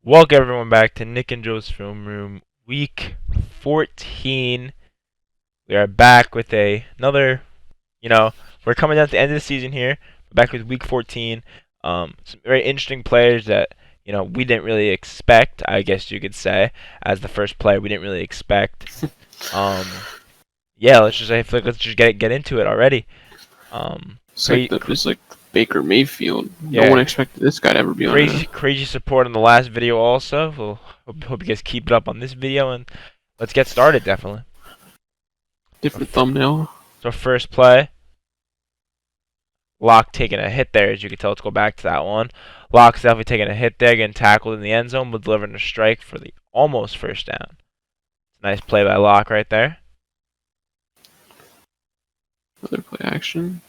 Welcome everyone back to Nick and Joe's Film Room, Week 14. We are back with another, we're coming down to the end of the season here. We're back with Week 14. Some very interesting players that, we didn't really expect, I guess you could say, as the first player we didn't really expect. Yeah, let's just get into it already. It's like Baker Mayfield. Yeah. No one expected this guy to ever be on there. Crazy support on the last video also. Hope you guys keep it up on this video, and let's get started, definitely. Different thumbnail. So first play, Locke taking a hit there, as you can tell. Let's go back to that one. Locke's definitely taking a hit there, getting tackled in the end zone, but delivering a strike for the almost first down. Nice play by Locke right there. Another play action.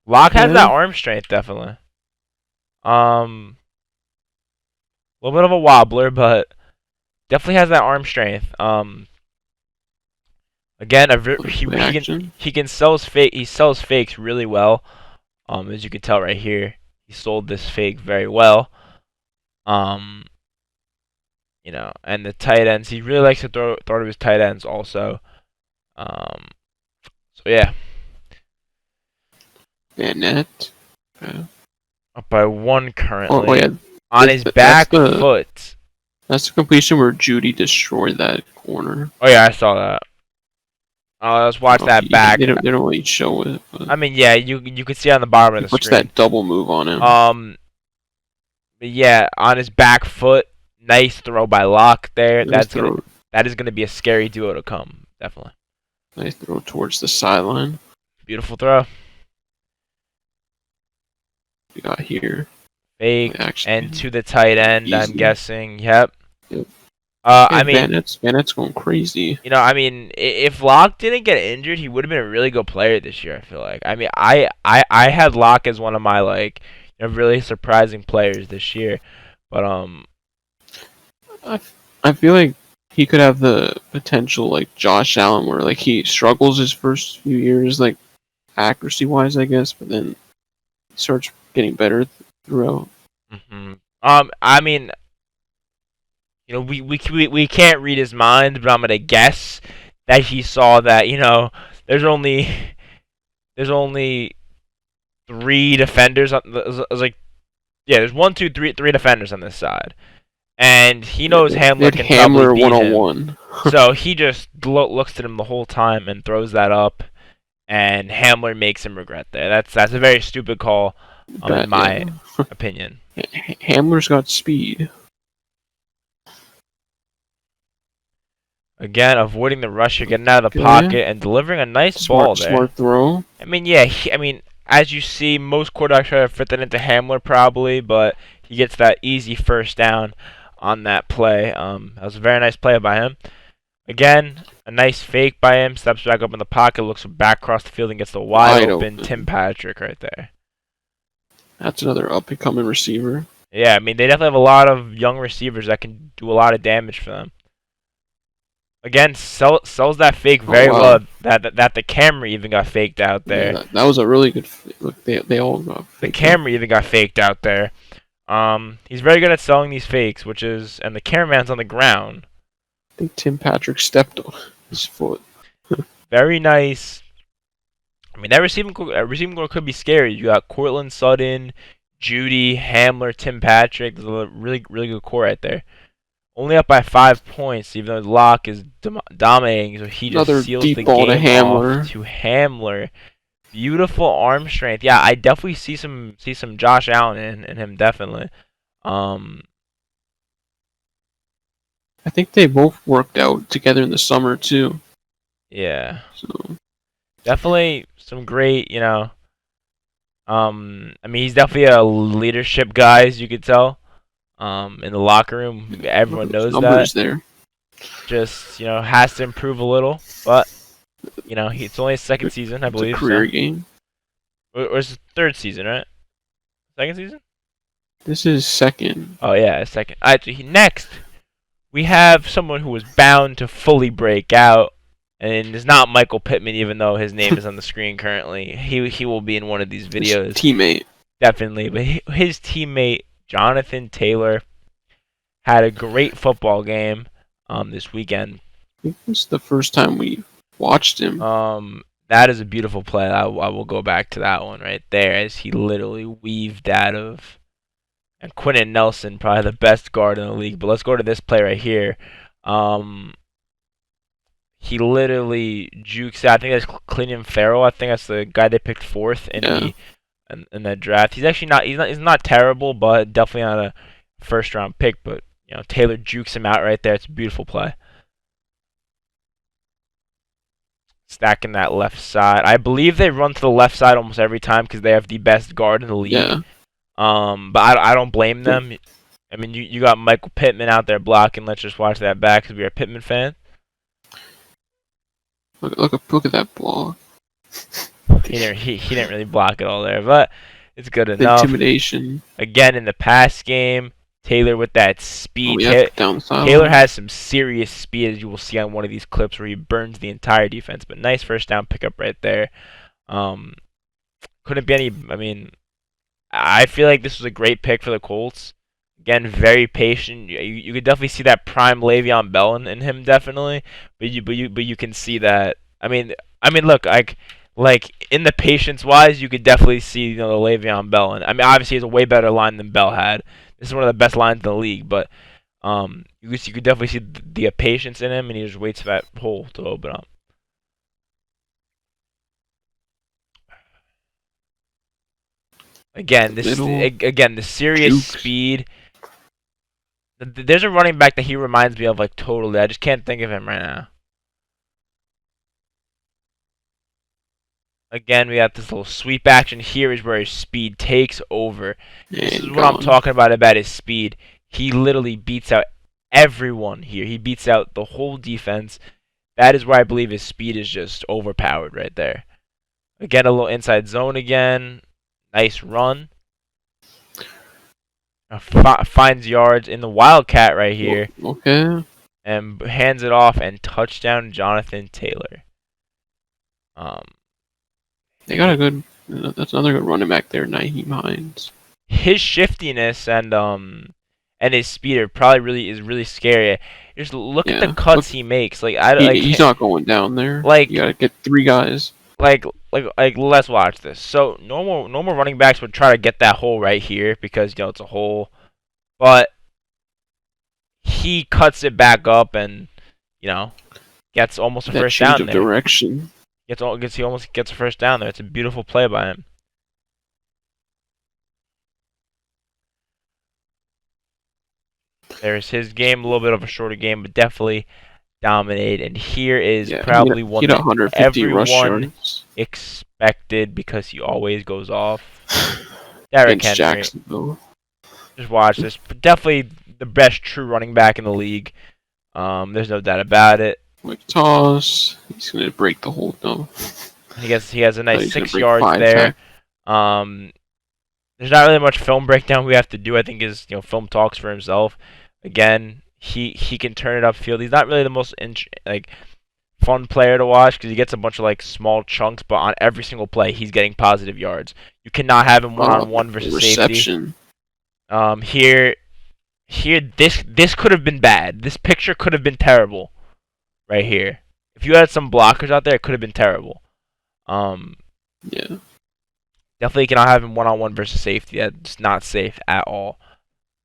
Locke has that arm strength, definitely. A little bit of a wobbler, but definitely has that arm strength. Again, he can sell fake. He sells fakes really well. As you can tell right here, he sold this fake very well. And the tight ends, he really likes to throw to his tight ends also. So yeah. Net. Okay. Up by one currently. Oh yeah. On his back foot. That's the completion where Judy destroyed that corner. Oh yeah, I saw that. Let's watch that back. They don't really show it. I mean, yeah, you can see on the bottom of the screen. What's that double move on him? But yeah, on his back foot, nice throw by Locke there. That is gonna be a scary duo to come, definitely. Nice throw towards the sideline. Beautiful throw. We got here. Fake and to the tight end. Easy. I'm guessing. Yep. I mean, Vanette's going crazy. I mean, if Locke didn't get injured, he would have been a really good player this year. I feel like. I mean, I had Locke as one of my really surprising players this year, but I feel like he could have the potential like Josh Allen, where he struggles his first few years, accuracy wise, I guess, but then he starts getting better throughout. I mean. We can't read his mind, but I'm gonna guess that he saw that there's only 3 defenders on. There's 1, 2, 3 defenders on this side, and he knows Hamler can probably beat him. So he just looks at him the whole time and throws that up, and Hamler makes him regret that. That's a very stupid call, in my opinion. Hamler's got speed. Again, avoiding the rusher, getting out of the pocket, and delivering a nice ball there. Smart throw. I mean, yeah. As you see, most quarterbacks try to fit that into Hamler probably, but he gets that easy first down on that play. That was a very nice play by him. Again, a nice fake by him. Steps back up in the pocket, looks back across the field, and gets the wide open Tim Patrick right there. That's another up-and-coming receiver. Yeah, I mean, they definitely have a lot of young receivers that can do a lot of damage for them. Again, sells that fake very well. That the camera even got faked out there. Yeah, that was a really good look. They all got faked. The camera even got faked out there. He's very good at selling these fakes, and the cameraman's on the ground. I think Tim Patrick stepped on his foot. Very nice. I mean, that receiving core could be scary. You got Cortland Sutton, Judy, Hamler, Tim Patrick. There's a really good core right there. Only up by 5 points, even though Locke is dominating, so he just seals the game off to Hamler. Beautiful arm strength. Yeah, I definitely see some Josh Allen in him, definitely. I think they both worked out together in the summer too. Yeah. So definitely some great, I mean, he's definitely a leadership guy, as you could tell. In the locker room, everyone knows that. There. Just has to improve a little, but it's only his second season, I believe. It's a career game. Or it's his 3rd season, right? Second season? This is second. Oh yeah, second. Alright, next we have someone who was bound to fully break out, and it's not Michael Pittman, even though his name is on the screen currently. He will be in one of these videos. His teammate. Definitely, but his teammate Johnathan Taylor had a great football game this weekend. I think this is the first time we watched him. That is a beautiful play. I will go back to that one right there as he literally weaved out of. And Quentin Nelson, probably the best guard in the league. But let's go to this play right here. He literally jukes out. I think that's Clinton Farrell. I think that's the guy they picked fourth in the draft. He's actually not. He's not terrible, but definitely not a first round pick. But Taylor jukes him out right there. It's a beautiful play. Stacking that left side. I believe they run to the left side almost every time because they have the best guard in the league. Yeah. But I don't blame them. I mean, you got Michael Pittman out there blocking. Let's just watch that back because we're a Pittman fan. Look at that block. He didn't really block it all there, but it's good enough. Intimidation. Again, in the pass game, Taylor with that speed. Taylor has some serious speed, as you will see on one of these clips where he burns the entire defense. But nice first down pickup right there. Couldn't be any. I mean, I feel like this was a great pick for the Colts. Again, very patient. You could definitely see that prime Le'Veon Bell in him, definitely. But you can see that. I mean, look, like in the patience wise, you could definitely see the Le'Veon Bell. And I mean, obviously, he has a way better line than Bell had. This is one of the best lines in the league. But you could definitely see the patience in him, and he just waits for that hole to open up. Again, the serious speed. There's a running back that he reminds me of, like, totally. I just can't think of him right now. Again, we got this little sweep action. Here is where his speed takes over. This is what I'm talking about his speed. He literally beats out everyone here. He beats out the whole defense. That is where I believe his speed is just overpowered right there. Again, a little inside zone again. Nice run. Finds yards in the Wildcat right here. Okay. And hands it off and touchdown Johnathan Taylor. They got a good. That's another good running back there, Nyheim Hines. His shiftiness and his speed is really scary. Just look at the cuts he makes. He's not going down there. Like, you gotta get three guys. Like let's watch this. So normal running backs would try to get that hole right here because it's a hole, but he cuts it back up and gets almost a first down there. Direction. He almost gets a first down there. It's a beautiful play by him. There's his game, a little bit of a shorter game, but definitely dominate. And here is probably one that everyone expected because he always goes off. Derrick Henry. Jacksonville. Just watch this. Definitely the best true running back in the league. There's no doubt about it. Like toss, he's gonna break the whole thing. He has a nice 6 yards there. There's not really much film breakdown we have to do. I think his film talks for himself. Again, he can turn it upfield. He's not really the most fun player to watch because he gets a bunch of small chunks, but on every single play he's getting positive yards. You cannot have him one-on-one versus safety. Here this could have been bad. This picture could have been terrible. Right here. If you had some blockers out there, it could have been terrible. Yeah. Definitely cannot have him one-on-one versus safety. That's not safe at all.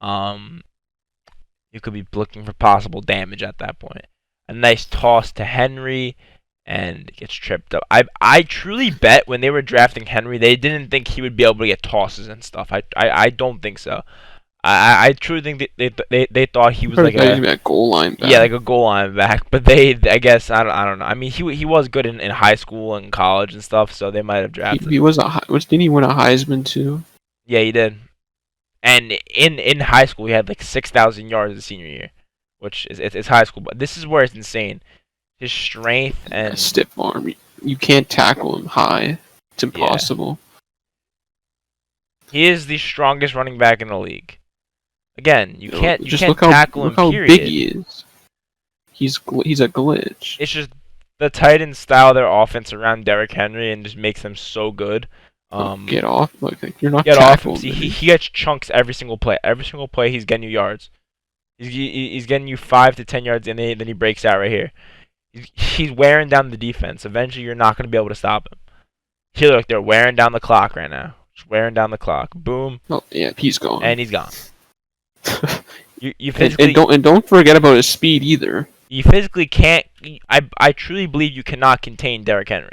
You could be looking for possible damage at that point. A nice toss to Henry, and gets tripped up. I truly bet when they were drafting Henry, they didn't think he would be able to get tosses and stuff. I don't think so. I truly think they thought he was like a goal line back. Yeah, like a goal line back. But I guess I don't know. I mean, he was good in high school and college and stuff, so they might have drafted. Didn't he win a Heisman too? Yeah, he did. And in high school, he had 6,000 yards his senior year, which it's high school. But this is where it's insane. His strength and stiff arm. You can't tackle him high. It's impossible. Yeah. He is the strongest running back in the league. Again, you can't look tackle him. Look how big he is. He's a glitch. It's just the Titans style their offense around Derrick Henry and just makes them so good. Get off! Like you're not Get off him. tackled, See, man. he gets chunks every single play. Every single play, he's getting you yards. He's getting you 5 to 10 yards, and then he breaks out right here. He's wearing down the defense. Eventually, you're not going to be able to stop him. Here, look, they're wearing down the clock right now. Just wearing down the clock. Boom. Oh yeah, he's gone. And he's gone. You and physically don't forget about his speed either. You physically can't. I truly believe you cannot contain Derrick Henry.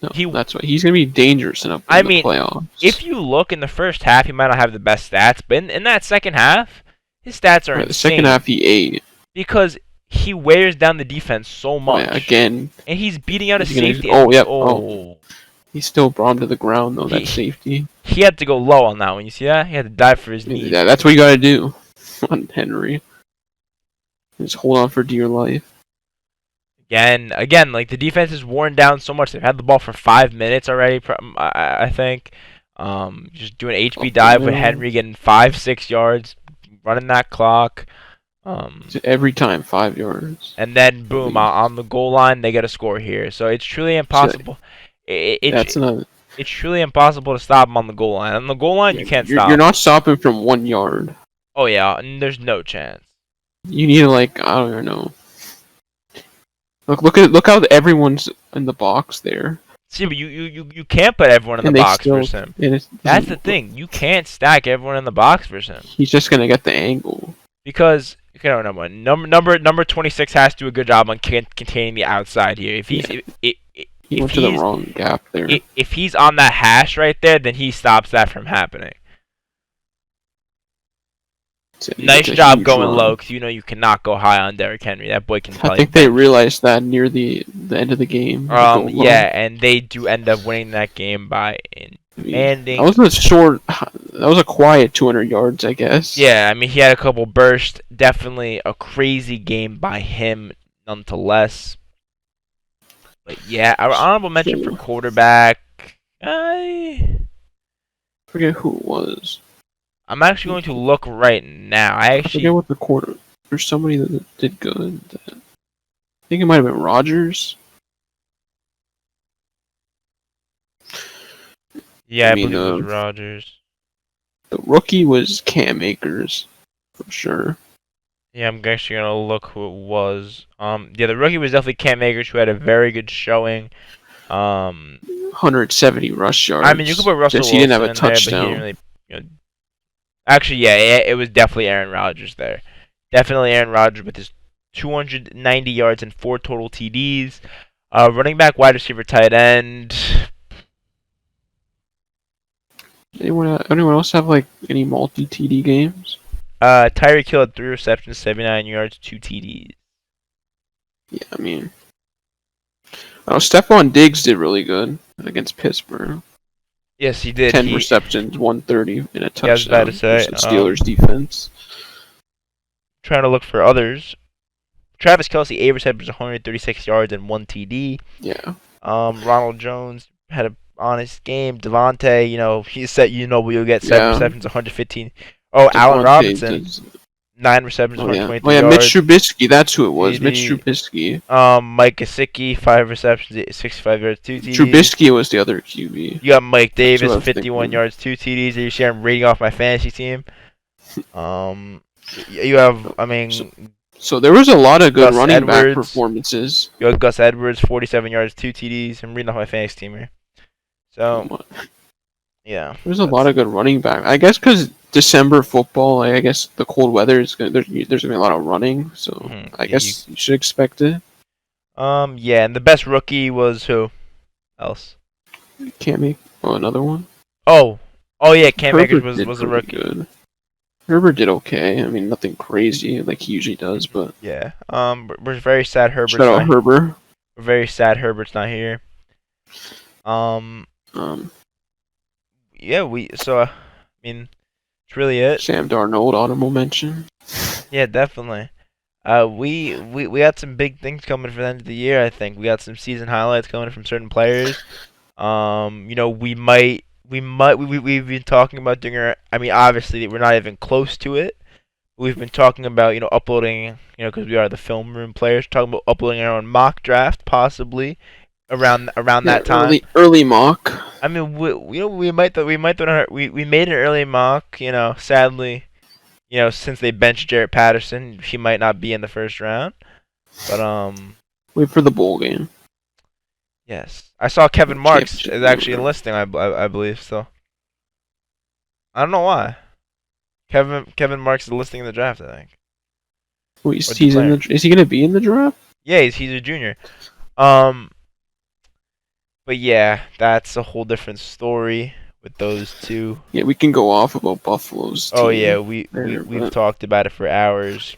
No, that's why he's gonna be dangerous in the playoffs. If you look in the first half, he might not have the best stats, but in that second half, his stats are insane. The second half he ate because he wears down the defense so much. Yeah, again, and he's beating out a safety. He still brought him to the ground though. That safety. He had to go low on that one. You see that? He had to dive for his knee. Yeah, that's what you gotta do on Henry. Just hold on for dear life. Again, like the defense is worn down so much. They've had the ball for 5 minutes already. I think. Just doing an HB dive with Henry getting 5-6 yards, running that clock. Every time 5 yards. And then boom, on the goal line they get a score here. So it's truly impossible. It's truly impossible to stop him on the goal line. On the goal line, you can't stop. You're not stopping from 1 yard. Oh yeah, and there's no chance. You need I don't even know. Look how everyone's in the box there. See, but you can't put everyone in the box versus him. That's the thing. You can't stack everyone in the box versus him. He's just gonna get the angle. Because number 26 has to do a good job on containing the outside here. If he's he went to the wrong gap there. If he's on that hash right there, then he stops that from happening. Nice job going low, because you know you cannot go high on Derrick Henry. That boy can tell you. I think they realized that near the end of the game. Yeah, and they do end up winning that game by ending. That was a quiet 200 yards, I guess. Yeah, I mean, he had a couple bursts. Definitely a crazy game by him, nonetheless. But yeah, our honorable mention for quarterback. I forget who it was. I'm actually going to look right now. I forget what the quarter. There's somebody that did good. I think it might have been Rodgers. Yeah, I believe it was Rodgers. The rookie was Cam Akers, for sure. Yeah, I'm actually gonna look who it was. Yeah, the rookie was definitely Cam Akers, who had a very good showing. 170 rush yards. I mean, you could put Russell Wilson he didn't have a in touchdown. there, but he didn't really, Actually, yeah, it was definitely Aaron Rodgers there. Definitely Aaron Rodgers with his 290 yards and 4 total TDs. Running back, wide receiver, tight end. Anyone else have any multi-TD games? Tyreek Hill had 3 receptions, 79 yards, 2 TDs. Yeah, I mean, Stefon Diggs did really good against Pittsburgh. Yes, he did. 10 receptions, 130 in a touchdown. Yeah, I was about to say, the Steelers defense. Trying to look for others. Travis Kelce, 8 receptions, 136 yards, and 1 TD. Yeah. Ronald Jones had an honest game. Devontae, he said, we'll get 7 receptions, 115. Oh, Allen Robinson, 9 receptions, 123 yards. Mitch Trubisky, that's who it was. Mitch Trubisky. Mike Gesicki, 5 receptions, 65 yards, 2 TDs. Trubisky was the other QB. You got Mike Davis, 51 yards, 2 TDs. You see I'm reading off my fantasy team. You have, So there was a lot of good Gus running back Edwards. Performances. You got Gus Edwards, 47 yards, 2 TDs. I'm reading off my fantasy team here. So, yeah. There's a lot of good running back. I guess because December football, I guess the cold weather is there's gonna be a lot of running. So I guess you should expect it. Yeah, and the best rookie was who else? Cam Akers. Oh, another one. Oh yeah, Cam Akers was a rookie. Good. Herbert did okay. I mean, nothing crazy like he usually does, but yeah. We're very sad Herbert's shout out Herbert. We're very sad Herbert's not here. Yeah, it's really it. Sam Darnold audible mention. Yeah, definitely. We got some big things coming for the end of the year. I think we got some season highlights coming from certain players. We've been talking about doing our. I mean, obviously we're not even close to it. We've been talking about uploading, because we are the film room players, talking about uploading our own mock draft possibly around Yeah, that time. early mock. I mean, we made an early mock. Sadly, since they benched Jarrett Patterson, he might not be in the first round. But Wait for the bowl game. yes, I saw Kevin Marks Championship is actually game. enlisting. I believe so. I don't know why. Kevin Marks is enlisting in the draft. I think. Wait, Or he's in declaring. the. Is he gonna be in the draft? Yeah, he's a junior. Um, but yeah, that's a whole different story with those two. Yeah, we can go off about Buffalo's Oh yeah, team we we later, we've but talked about it for hours.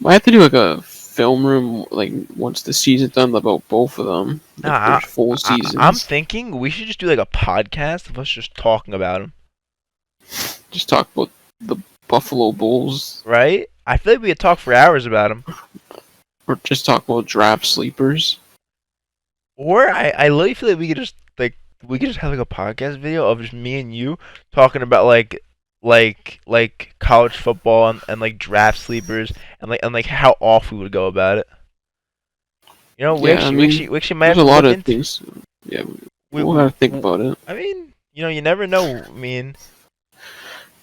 I have to do like a film room like once the season's done about both of them, like their Nah, full I'm seasons. thinking we should just do like a podcast of us just talking about them, Just talk about the Buffalo Bulls, right? I feel like we could talk for hours about them. or just talk about draft sleepers. Or I literally feel like we could just have like a podcast video of just me and you talking about like college football and like draft sleepers and like how off we would go about it. Yeah, I mean, We actually might there's have a to lot look of into. things. Yeah, We, we'll we, have to think we about it. I mean, you never know.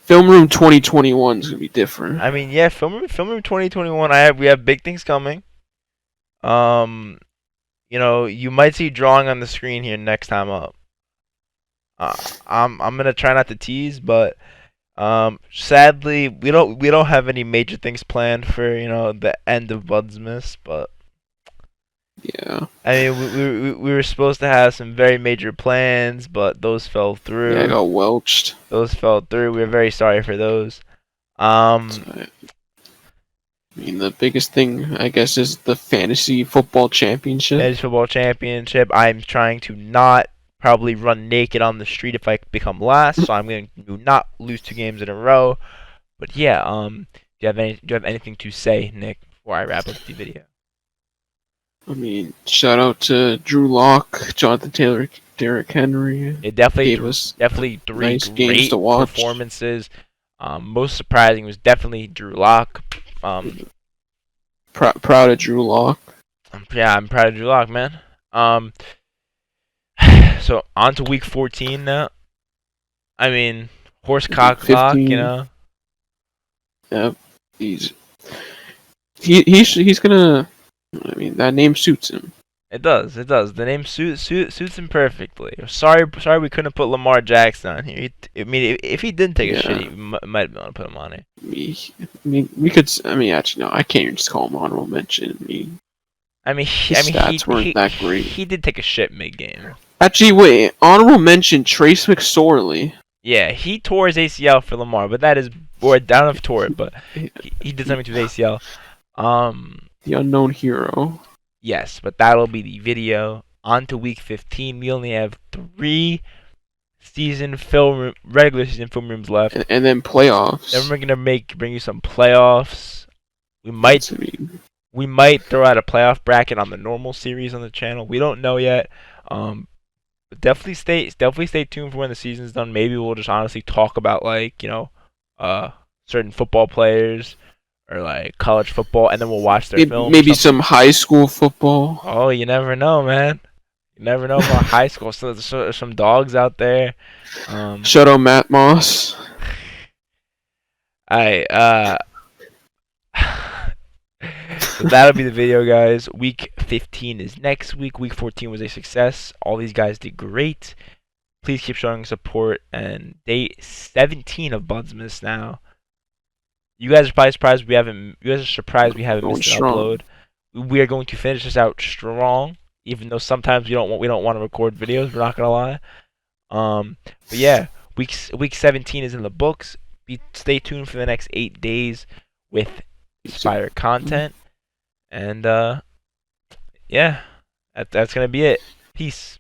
Film room 2021 is gonna be different. Yeah, film room 2021. We have big things coming. Um, you might see drawing on the screen here next time up. I'm gonna try not to tease, but sadly we don't have any major things planned for the end of BUDSMAS. But Yeah, I mean we were supposed to have some very major plans, but those fell I through. got welched. Those fell through. We're very sorry for those. So, I mean, the biggest thing I guess is the fantasy football championship. Fantasy football championship. I'm trying to not probably run naked on the street if I become last, so I'm going to not lose 2 games in a row. But yeah, do you have anything to say, Nick, before I wrap up the video? I mean, shout out to Drew Lock, Johnathan Taylor, Derrick Henry. It definitely Gave us definitely three nice games great to watch. performances. Most surprising was definitely Drew Lock. Proud of Drew Lock. Yeah, I'm proud of Drew Lock, man. So on to week 14 now. I mean, horse cock lock, 15. Yep, he's gonna. I mean, that name suits him. It does. It does. The name suits him perfectly. Sorry we couldn't put Lamar Jackson on here. I mean, if he didn't take a shit, he might have been able to put him on here. I mean, we could. I mean, actually, no, I can't even just call him honorable mention. His stats weren't that great. He did take a shit mid-game. Actually, wait. Honorable mention: Trace McSorley. Yeah, he tore his ACL for Lamar, but that is, or I don't know if he tore it, but he did something to his ACL. The unknown hero. Yes, but that'll be the video. On to week 15. We only have 3 regular season film rooms left. And then playoffs. Then we're gonna bring you some playoffs. We might throw out a playoff bracket on the normal series on the channel. We don't know yet. But definitely stay tuned for when the season's done. Maybe we'll just honestly talk about certain football players or like college football, and then we'll watch their film. Maybe some high school football. Oh, you never know, man. You never know about high school. So there's some dogs out there. Shout out Matt Moss. Alright, so that'll be the video, guys. Week 15 is next week. Week 14 was a success. All these guys did great. Please keep showing support. And day 17 of BUDSMAS now. You guys are probably surprised we haven't. You guys are surprised we haven't missed an upload. We are going to finish this out strong, even though sometimes we don't want to record videos. We're not gonna lie. But yeah, week 17 is in the books. Stay tuned for the next 8 days with inspired content. And yeah, that's gonna be it. Peace.